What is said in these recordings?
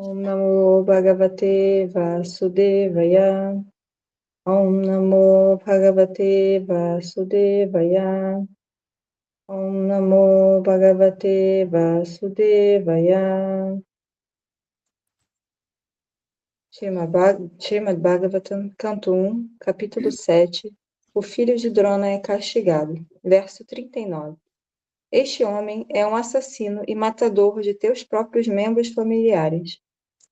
Om Namo Bhagavate Vasudevaya. Om Namo Bhagavate Vasudevaya. Om Namo Bhagavate Vasudevaya. Srimad Bhagavatam, canto 1, capítulo 7. O filho de Drona é castigado. Verso 39. Este homem é um assassino e matador de teus próprios membros familiares.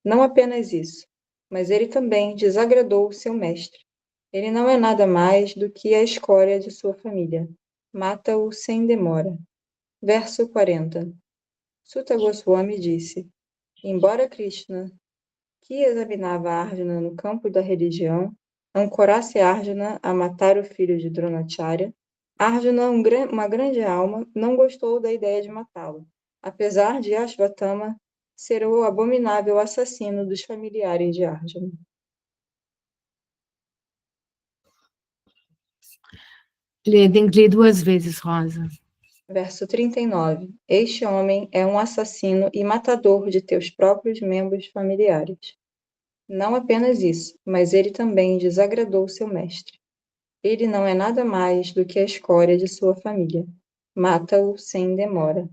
Não apenas isso, mas ele também desagradou seu mestre. Ele não é nada mais do que a escória de sua família. Mata-o sem demora. Verso 40. Sutta Goswami disse: embora Krishna, que examinava Arjuna no campo da religião, ancorasse Arjuna a matar o filho de Dronacharya, Arjuna, uma grande alma, não gostou da ideia de matá-lo, apesar de Ashvatthama ser o abominável assassino dos familiares de Arjuna. Tem que ler 2 vezes, Rosa. Verso 39. Este homem é um assassino e matador de teus próprios membros familiares. Não apenas isso, mas ele também desagradou seu mestre. Ele não é nada mais do que a escória de sua família. Mata-o sem demora.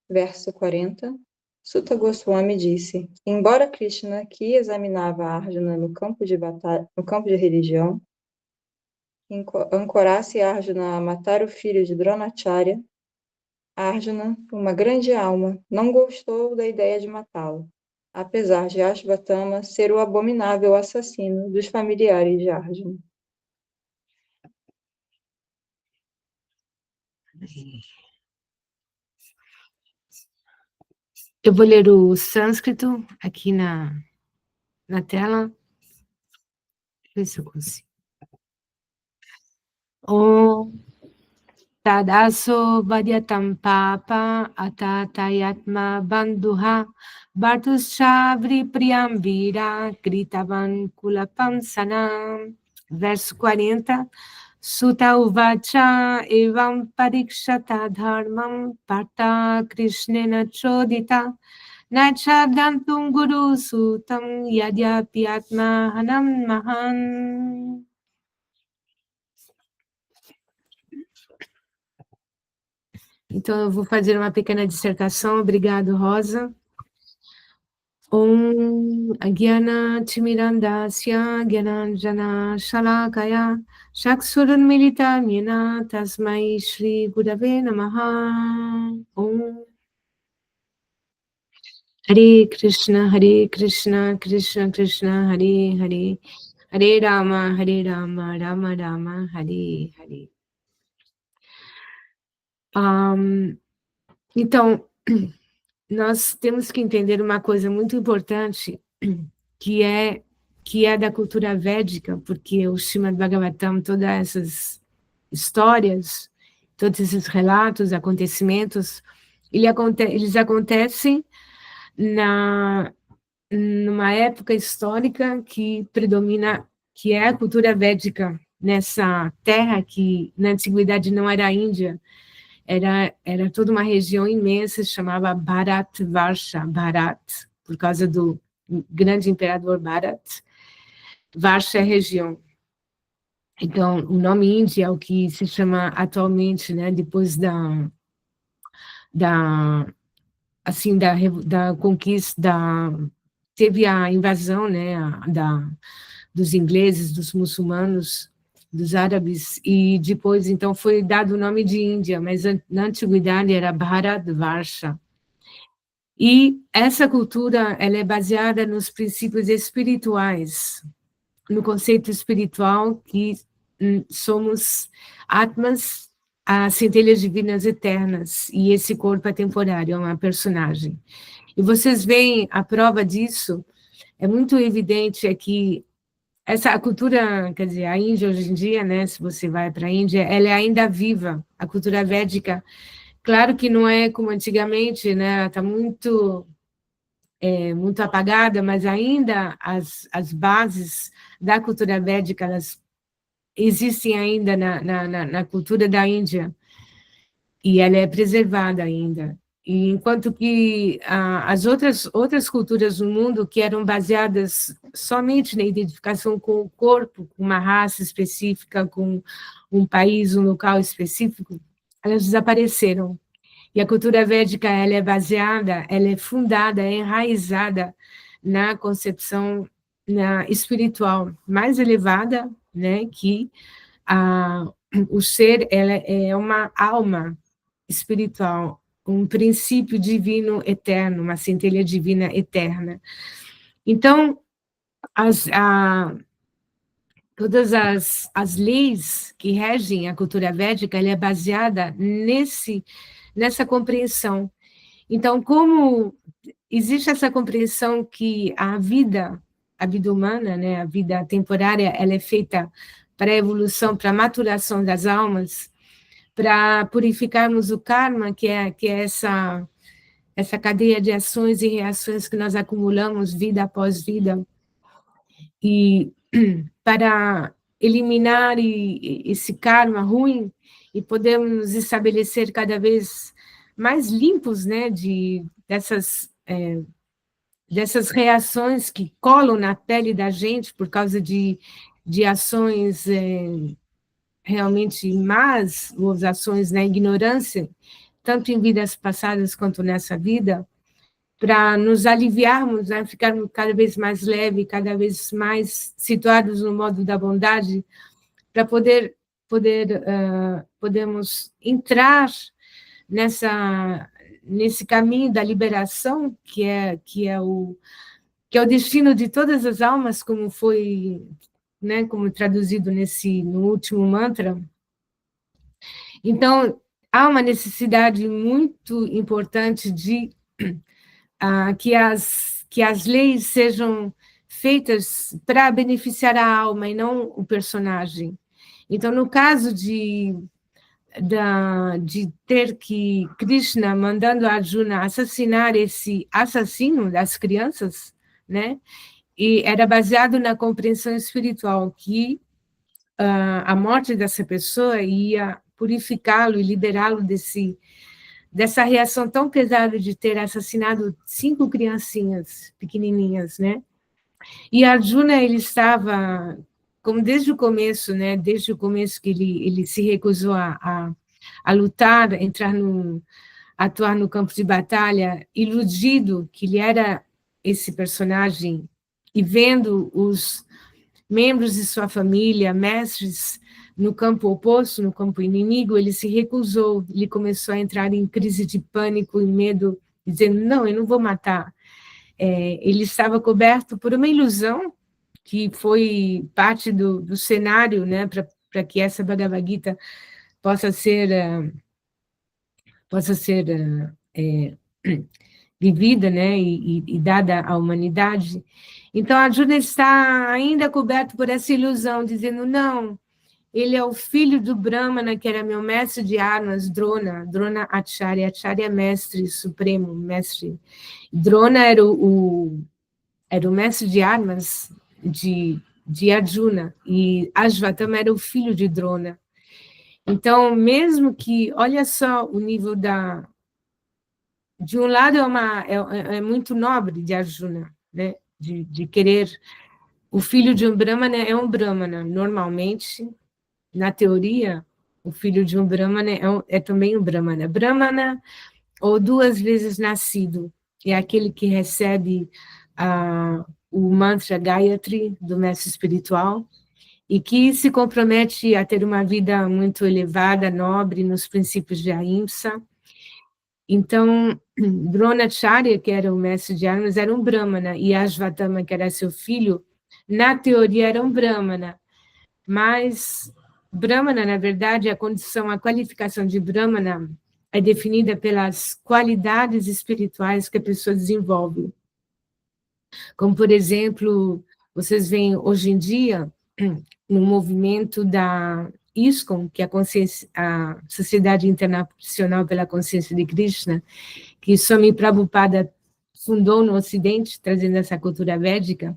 Verso 40. Sutta Goswami disse: embora Krishna, que examinava Arjuna no campo de religião, ancorasse Arjuna a matar o filho de Dronacharya, Arjuna, uma grande alma, não gostou da ideia de matá-lo, apesar de Ashvatthama ser o abominável assassino dos familiares de Arjuna. Eu vou ler o sânscrito aqui na tela. Deixa eu ver se eu consigo. Om Tadaso Vadyatam Papa Atatayatma Bandhuha Bhartushavri Priyam Vira Kritavan Kulapam Sanam. Verso 40. Sutta Uvacha Evam Parikshata Dharmam Parta Krishnena Chodita Nachardantum Guru Sutam Yadyapi Atma Hanam Mahan. Então, eu vou fazer uma pequena dissertação. Obrigado, Rosa. Om Agyana Timirandasya Gyananjana Shalakaya Shaksurun Milita Mina Tasmai Shri Gurave Namaha. Om Hare Krishna, Krishna Krishna, Hare Hare, Hare Rama, Rama Rama, Hare Hare. Então, nós temos que entender uma coisa muito importante, que é da cultura védica, porque o Srimad Bhagavatam, todas essas histórias, todos esses relatos, acontecimentos, eles acontecem numa época histórica que predomina, que é a cultura védica, nessa terra que na antiguidade não era a Índia, era toda uma região imensa, se chamava Bharatvarsha, Bharat, por causa do grande imperador Bharat. Varsha é região. Então, o nome Índia é o que se chama atualmente, né, depois da conquista, teve a invasão, né, dos ingleses, dos muçulmanos, dos árabes, e depois, então, foi dado o nome de Índia, mas na antiguidade era Bharatvarsha. E essa cultura, ela é baseada nos princípios espirituais, no conceito espiritual que somos atmas, as centelhas divinas eternas, e esse corpo é temporário, é uma personagem. E vocês veem a prova disso, é muito evidente aqui. A cultura, quer dizer, a Índia hoje em dia, né, se você vai para a Índia, ela é ainda viva, a cultura védica. Claro que não é como antigamente, né, está muito apagada, mas ainda as bases da cultura védica, elas existem ainda na cultura da Índia, e ela é preservada ainda. E enquanto que as outras culturas do mundo, que eram baseadas somente na identificação com o corpo, com uma raça específica, com um país, um local específico, elas desapareceram. E a cultura védica, ela é baseada, ela é fundada, é enraizada na concepção espiritual mais elevada, né, que o ser ela é uma alma espiritual, um princípio divino eterno, uma centelha divina eterna. Então, todas as leis que regem a cultura védica, ela é baseada nessa compreensão. Então, como existe essa compreensão que a vida humana, né, a vida temporária, ela é feita para a evolução, para a maturação das almas, para purificarmos o karma, que é essa cadeia de ações e reações que nós acumulamos vida após vida, e para eliminar esse karma ruim e podermos estabelecer cada vez mais limpos, né, dessas reações que colam na pele da gente por causa de ações realmente más, ou ações na ignorância, tanto em vidas passadas quanto nessa vida, para nos aliviarmos, né, ficarmos cada vez mais leve, cada vez mais situados no modo da bondade, para podermos entrar nesse caminho da liberação, que é o destino de todas as almas, como foi, né, como traduzido no último mantra. Então, há uma necessidade muito importante de que as leis sejam feitas para beneficiar a alma e não o personagem. Então, no caso de ter que Krishna mandando Arjuna assassinar esse assassino das crianças, né? E era baseado na compreensão espiritual que a morte dessa pessoa ia purificá-lo e liberá-lo dessa reação tão pesada de ter assassinado 5 criancinhas pequenininhas, né? E Arjuna, ele estava, como desde o começo, né? Desde o começo que ele se recusou a lutar, atuar no campo de batalha, iludido que ele era esse personagem e vendo os membros de sua família, mestres, no campo oposto, no campo inimigo, ele se recusou, ele começou a entrar em crise de pânico e medo, dizendo, não, eu não vou matar. Ele estava coberto por uma ilusão, que foi parte do cenário, né, para que essa Bhagavad Gita possa ser vivida, né, e dada à humanidade. Então, Arjuna está ainda coberto por essa ilusão, dizendo, não, ele é o filho do Brahmana, que era meu mestre de armas, Drona Acharya. Acharya é mestre supremo, mestre. Drona era o mestre de armas de Arjuna, e Ashvatthama era o filho de Drona. Então, mesmo que, olha só o nível de um lado é muito nobre de Arjuna, né, de querer, o filho de um Brahmana é um Brahmana, normalmente, na teoria, o filho de um Brahmana é também um Brahmana. Brahmana, ou 2 vezes nascido, é aquele que recebe o mantra Gayatri do mestre espiritual e que se compromete a ter uma vida muito elevada, nobre, nos princípios de Ahimsa. Então, Dronacharya, que era o mestre de armas, era um Brahmana, e Ashvatthama, que era seu filho, na teoria era um Brahmana, mas Brahmana, na verdade, a qualificação de Brahmana é definida pelas qualidades espirituais que a pessoa desenvolve. Como, por exemplo, vocês veem hoje em dia, no movimento da ISKCON, que é a Sociedade Internacional pela Consciência de Krishna, que Swami Prabhupada fundou no Ocidente, trazendo essa cultura védica.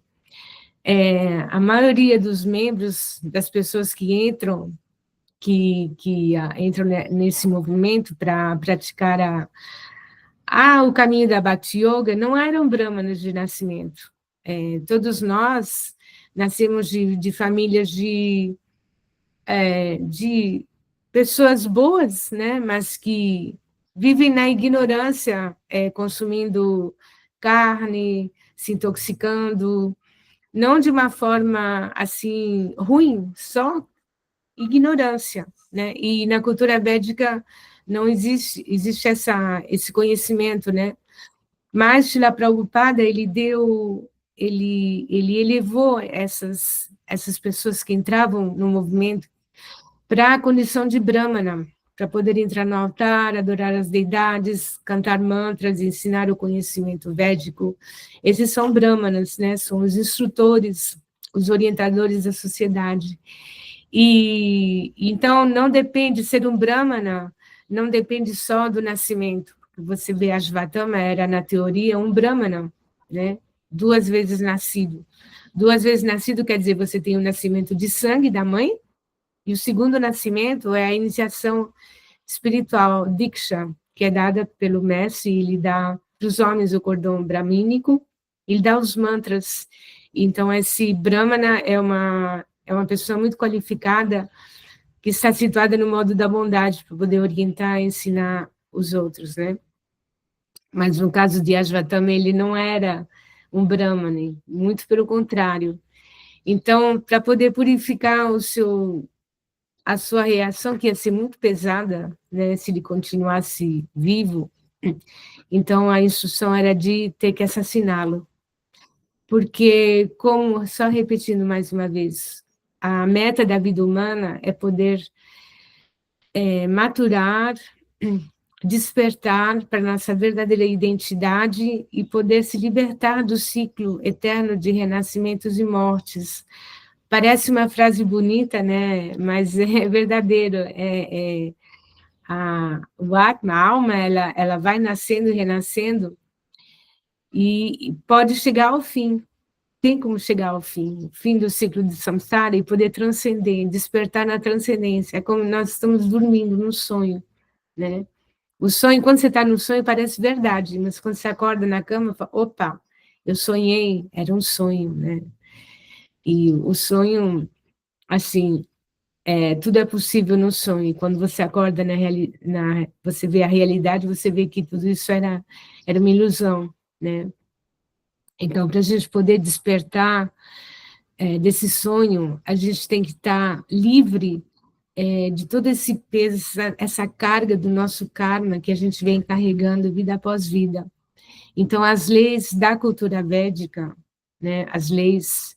A maioria dos membros, das pessoas que entram nesse movimento para praticar O caminho da Bhakti Yoga não eram brahmanas de nascimento. Todos nós nascemos de famílias de pessoas boas, né, mas que vivem na ignorância, consumindo carne, se intoxicando, não de uma forma assim ruim, só ignorância, né? E na cultura védica não existe esse conhecimento, né? Mas Srila Prabhupada, ele elevou essas pessoas que entravam no movimento para a condição de Brahmana, para poder entrar no altar, adorar as deidades, cantar mantras, ensinar o conhecimento védico. Esses são Brahmanas, né? São os instrutores, os orientadores da sociedade. E então não depende ser um Brahmana, não depende só do nascimento. Você vê Ashvatthama era na teoria um Brahmana, né? 2 vezes nascido. 2 vezes nascido quer dizer você tem o nascimento de sangue da mãe e o segundo nascimento é a iniciação espiritual, Diksha, que é dada pelo mestre, ele dá para os homens o cordão bramínico, ele dá os mantras. Então, esse Brahmana é uma pessoa muito qualificada que está situada no modo da bondade para poder orientar e ensinar os outros, né? Mas no caso de Ashvatthama, ele não era um Brahmana, muito pelo contrário. Então, para poder purificar a sua reação, que ia ser muito pesada, né, se ele continuasse vivo, então a instrução era de ter que assassiná-lo. Porque, só repetindo mais uma vez, a meta da vida humana é poder maturar, despertar para nossa verdadeira identidade e poder se libertar do ciclo eterno de renascimentos e mortes. Parece uma frase bonita, né? Mas é verdadeiro. O Atma, a alma, ela vai nascendo e renascendo e pode chegar ao fim. Tem como chegar ao fim, o fim do ciclo de samsara e poder transcender, despertar na transcendência. É como nós estamos dormindo num sonho, né? O sonho, quando você está no sonho, parece verdade, mas quando você acorda na cama, fala, opa, eu sonhei, era um sonho, né? E o sonho, assim, tudo é possível no sonho. E quando você acorda você vê a realidade, você vê que tudo isso era uma ilusão, né? Então, para a gente poder despertar desse sonho, a gente tem que estar livre de todo esse peso, essa carga do nosso karma que a gente vem carregando vida após vida. Então, as leis da cultura védica, né, as leis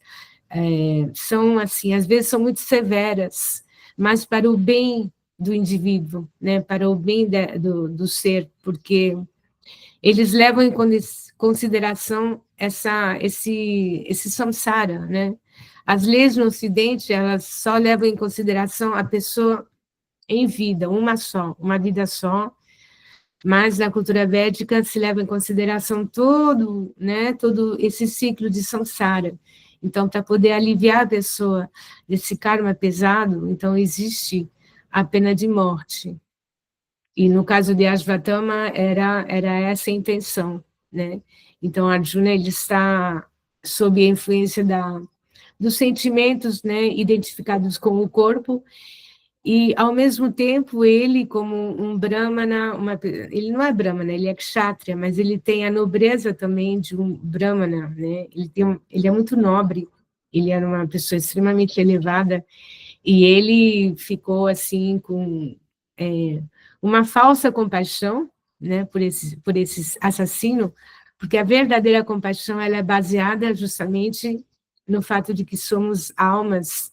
são, assim, às vezes são muito severas, mas para o bem do indivíduo, né, para o bem do ser, porque eles levam em consideração esse samsara, né? As leis no Ocidente, elas só levam em consideração a pessoa em vida, uma só, uma vida só, mas na cultura védica se leva em consideração todo, né, todo esse ciclo de samsara. Então, para poder aliviar a pessoa desse karma pesado, então existe a pena de morte. E no caso de Ashvatthama, era essa a intenção, né? Então, Arjuna, ele está sob a influência dos sentimentos, né, identificados com o corpo, e, ao mesmo tempo, ele, como um Brahmana, ele não é Brahmana, ele é Kshatriya, mas ele tem a nobreza também de um Brahmana, né? Ele é muito nobre, ele era uma pessoa extremamente elevada, e ele ficou, assim, com uma falsa compaixão, né, por esse assassino, porque a verdadeira compaixão ela é baseada justamente no fato de que somos almas.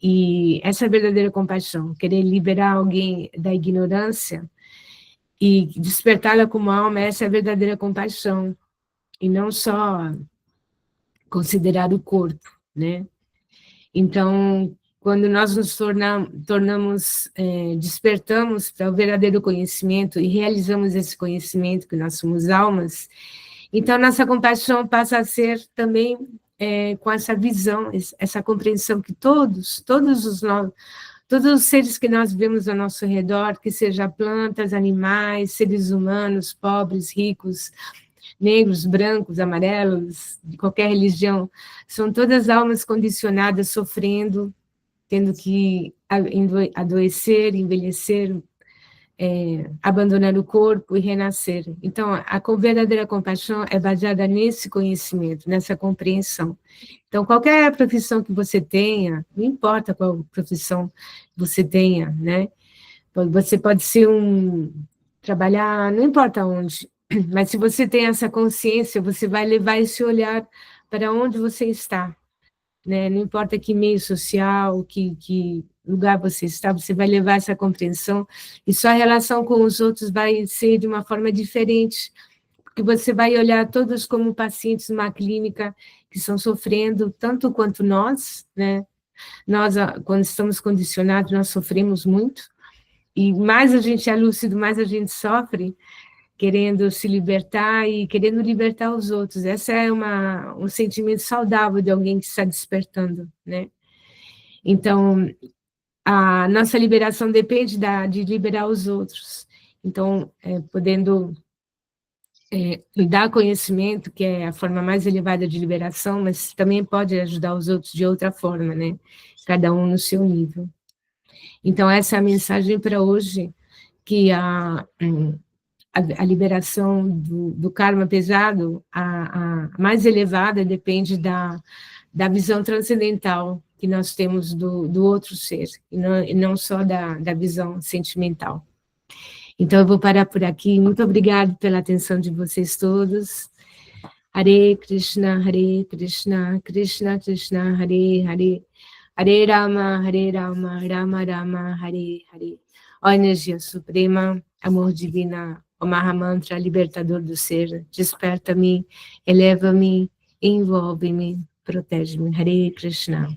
E essa verdadeira compaixão, querer liberar alguém da ignorância e despertá-la como alma, essa é a verdadeira compaixão, e não só considerar o corpo, né? Então, quando nós nos tornamos, despertamos para o verdadeiro conhecimento e realizamos esse conhecimento, que nós somos almas, então nossa compaixão passa a ser também com essa visão, essa compreensão que todos todos os seres que nós vemos ao nosso redor, que sejam plantas, animais, seres humanos, pobres, ricos, negros, brancos, amarelos, de qualquer religião, são todas almas condicionadas, sofrendo, tendo que adoecer, envelhecer, abandonar o corpo e renascer. Então, a verdadeira compaixão é baseada nesse conhecimento, nessa compreensão. Então, qualquer profissão que você tenha, não importa qual profissão você tenha, né? Você pode ser trabalhar, não importa onde, mas se você tem essa consciência, você vai levar esse olhar para onde você está, né? Não importa que meio social, que lugar você está, você vai levar essa compreensão e sua relação com os outros vai ser de uma forma diferente, porque você vai olhar todos como pacientes numa clínica que estão sofrendo tanto quanto nós, né? Nós, quando estamos condicionados, nós sofremos muito, e mais a gente é lúcido, mais a gente sofre, querendo se libertar e querendo libertar os outros. Esse é um sentimento saudável de alguém que está despertando, né? Então, a nossa liberação depende de liberar os outros. Então, podendo dar conhecimento, que é a forma mais elevada de liberação, mas também pode ajudar os outros de outra forma, né? Cada um no seu nível. Então, essa é a mensagem para hoje, que a liberação do karma pesado, a mais elevada, depende da visão transcendental que nós temos do outro ser, e não só da visão sentimental. Então, eu vou parar por aqui. Muito obrigada pela atenção de vocês todos. Hare Krishna, Krishna Krishna, Hare Hare, Hare Rama, Rama Rama, Hare Hare. Ó energia suprema, amor divina, ó Mahamantra, libertador do ser, desperta-me, eleva-me, envolve-me, protege-me. Hare Krishna.